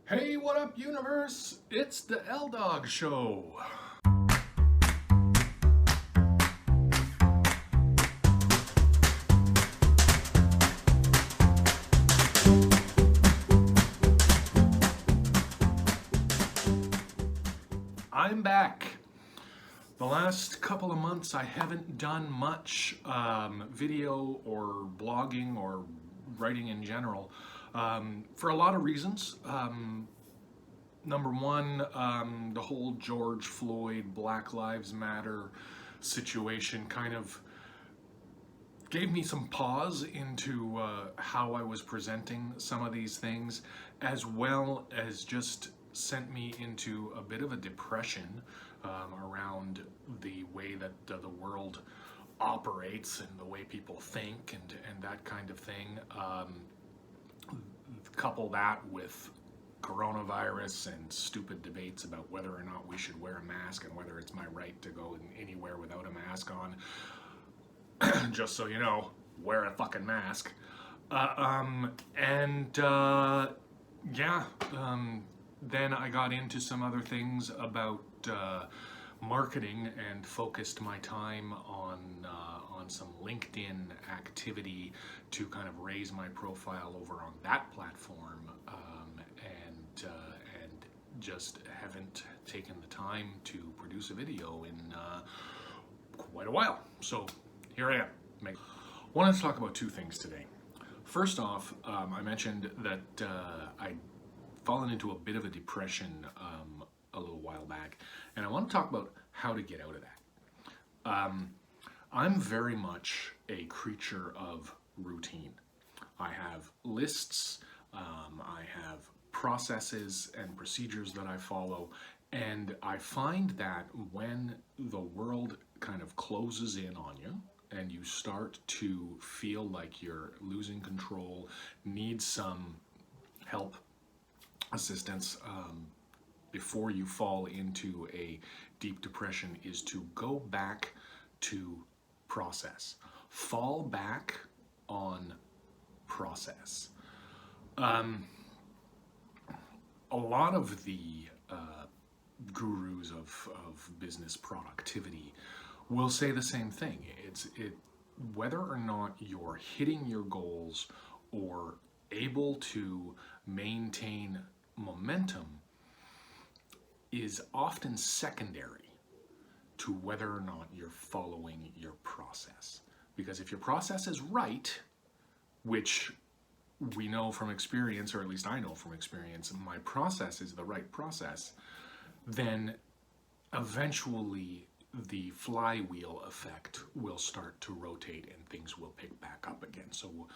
Hey, what up, universe? It's the L-Dog Show. I'm back. The last couple of months I haven't done much video or blogging or writing in general for a lot of reasons. Number one, the whole George Floyd, Black Lives Matter situation kind of gave me some pause into how I was presenting some of these things, as well as just sent me into a bit of a depression around the way that the world operates and the way people think and that kind of thing. Couple that with coronavirus and stupid debates about whether or not we should wear a mask and whether it's my right to go anywhere without a mask on. Just so you know, wear a fucking mask. Then I got into some other things about marketing and focused my time on some LinkedIn activity to kind of raise my profile over on that platform, and just haven't taken the time to produce a video in quite a while. So here I am. I wanted to talk about two things today. First off, I mentioned that I'd fallen into a bit of a depression a little while back, and I want to talk about how to get out of that. I'm very much a creature of routine. I have lists, I have processes and procedures that I follow, and I find that when the world kind of closes in on you and you start to feel like you're losing control, need some help, assistance, before you fall into a deep depression, is to go back to process. Fall back on process. A lot of the gurus of business productivity will say the same thing. Whether or not you're hitting your goals or able to maintain momentum is often secondary to whether or not you're following your process. Because if your process is right, which we know from experience, or at least I know from experience, my process is the right process, then eventually the flywheel effect will start to rotate and things will pick back up again. So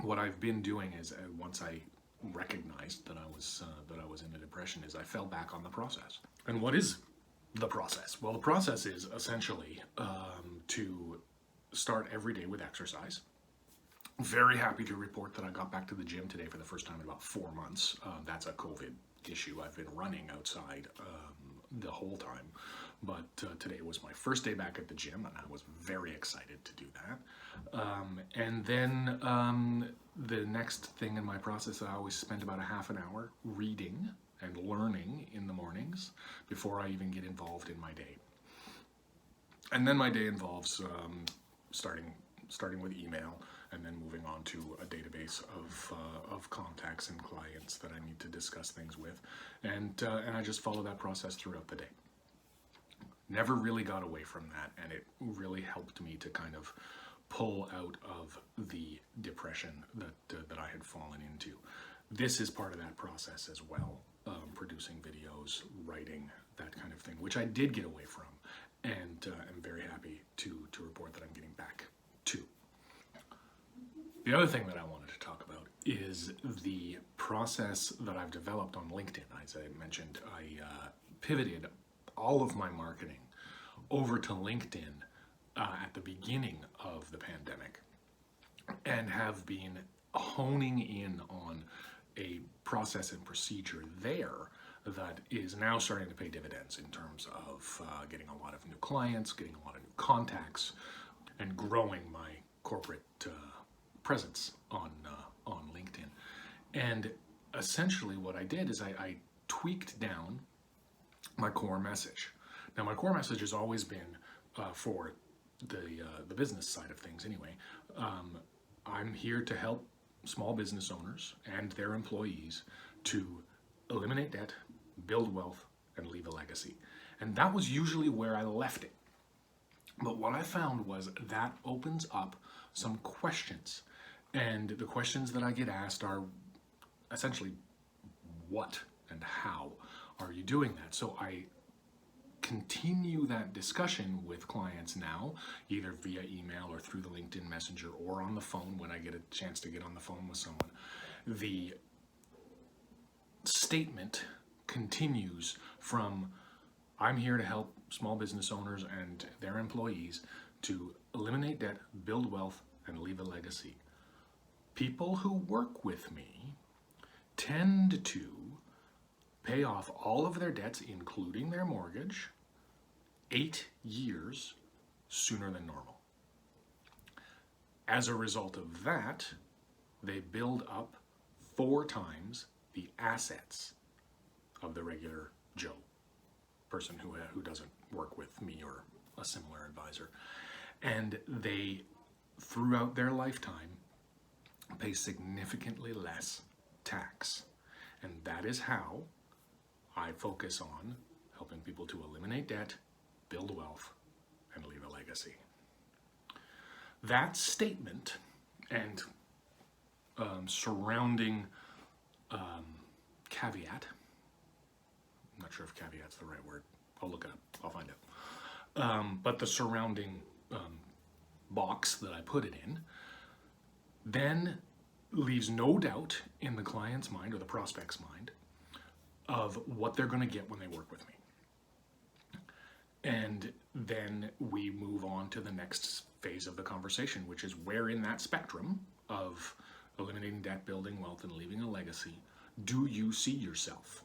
what I've been doing is, once I recognized that I was in a depression, is I fell back on the process. And what is the process? Well, the process is essentially to start every day with exercise. Very happy to report that I got back to the gym today for the first time in about 4 months. That's a COVID issue. I've been running outside the whole time, but today was my first day back at the gym, and I was very excited to do that. And then the next thing in my process, I always spend about a half an hour reading and learning in the mornings before I even get involved in my day. And then my day involves starting with email, and then moving on to a database of contacts and clients that I need to discuss things with, and I just follow that process throughout the day. Never really got away from that, and it really helped me to kind of pull out of the depression that I had fallen into. This is part of that process as well, producing videos, writing, that kind of thing, which I did get away from, and I'm very happy to report that I'm getting back to. The other thing that I wanted to talk about is the process that I've developed on LinkedIn. As I mentioned, I pivoted all of my marketing over to LinkedIn at the beginning of the pandemic, and have been honing in on a process and procedure there that is now starting to pay dividends in terms of getting a lot of new clients, getting a lot of new contacts, and growing my corporate presence on LinkedIn. And essentially what I did is I tweaked down my core message. Now, my core message has always been for the business side of things anyway. I'm here to help small business owners and their employees to eliminate debt, build wealth, and leave a legacy. And that was usually where I left it. But what I found was that opens up some questions. And the questions that I get asked are essentially, what and how are you doing that? So I continue that discussion with clients now, either via email or through the LinkedIn Messenger or on the phone when I get a chance to get on the phone with someone. The statement continues from, I'm here to help small business owners and their employees to eliminate debt, build wealth, and leave a legacy. People who work with me tend to pay off all of their debts, including their mortgage, 8 years sooner than normal. As a result of that, they build up 4 times the assets of the regular Joe, person who doesn't work with me or a similar advisor. And they, throughout their lifetime, pay significantly less tax. And that is how I focus on helping people to eliminate debt, build wealth, and leave a legacy. That statement and surrounding caveat, I'm not sure if caveat's the right word, I'll look it up, I'll find out. But the surrounding box that I put it in then leaves no doubt in the client's mind or the prospect's mind of what they're going to get when they work with me. And then we move on to the next phase of the conversation, which is where in that spectrum of eliminating debt, building wealth, and leaving a legacy, do you see yourself?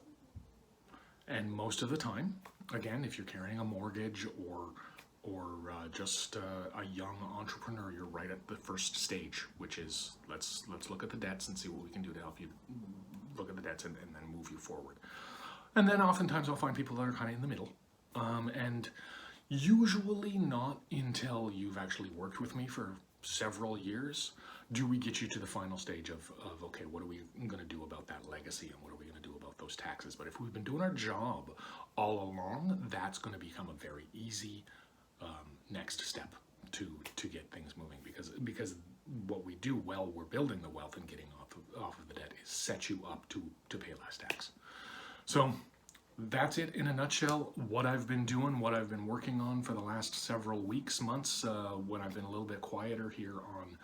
And most of the time, again, if you're carrying a mortgage or just a young entrepreneur, you're right at the first stage, which is let's look at the debts and see what we can do to help you look at the debts and then move you forward. And then oftentimes I'll find people that are kind of in the middle, and usually not until you've actually worked with me for several years do we get you to the final stage of okay, what are we going to do about that legacy and what are we going to do about those taxes? But if we've been doing our job all along, that's going to become a very easy next step to get things moving, because what we do while we're building the wealth and getting off of the debt is set you up to pay less tax. So that's it in a nutshell, what I've been doing, what I've been working on for the last several weeks, months, when I've been a little bit quieter here on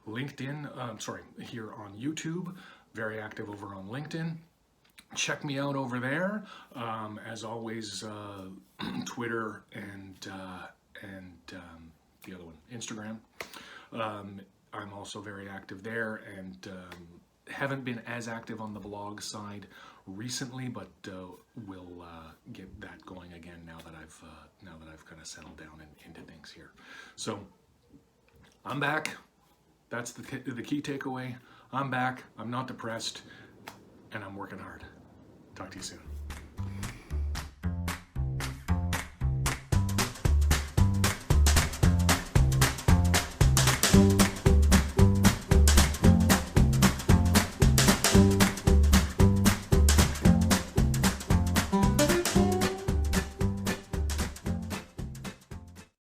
LinkedIn, here on YouTube, very active over on LinkedIn. Check me out over there. As always, Twitter and the other one, Instagram. I'm also very active there, and haven't been as active on the blog side recently, but we'll get that going again now that I've kind of settled down into things here. So I'm back. That's the key takeaway. I'm back. I'm not depressed, and I'm working hard. Talk to you soon.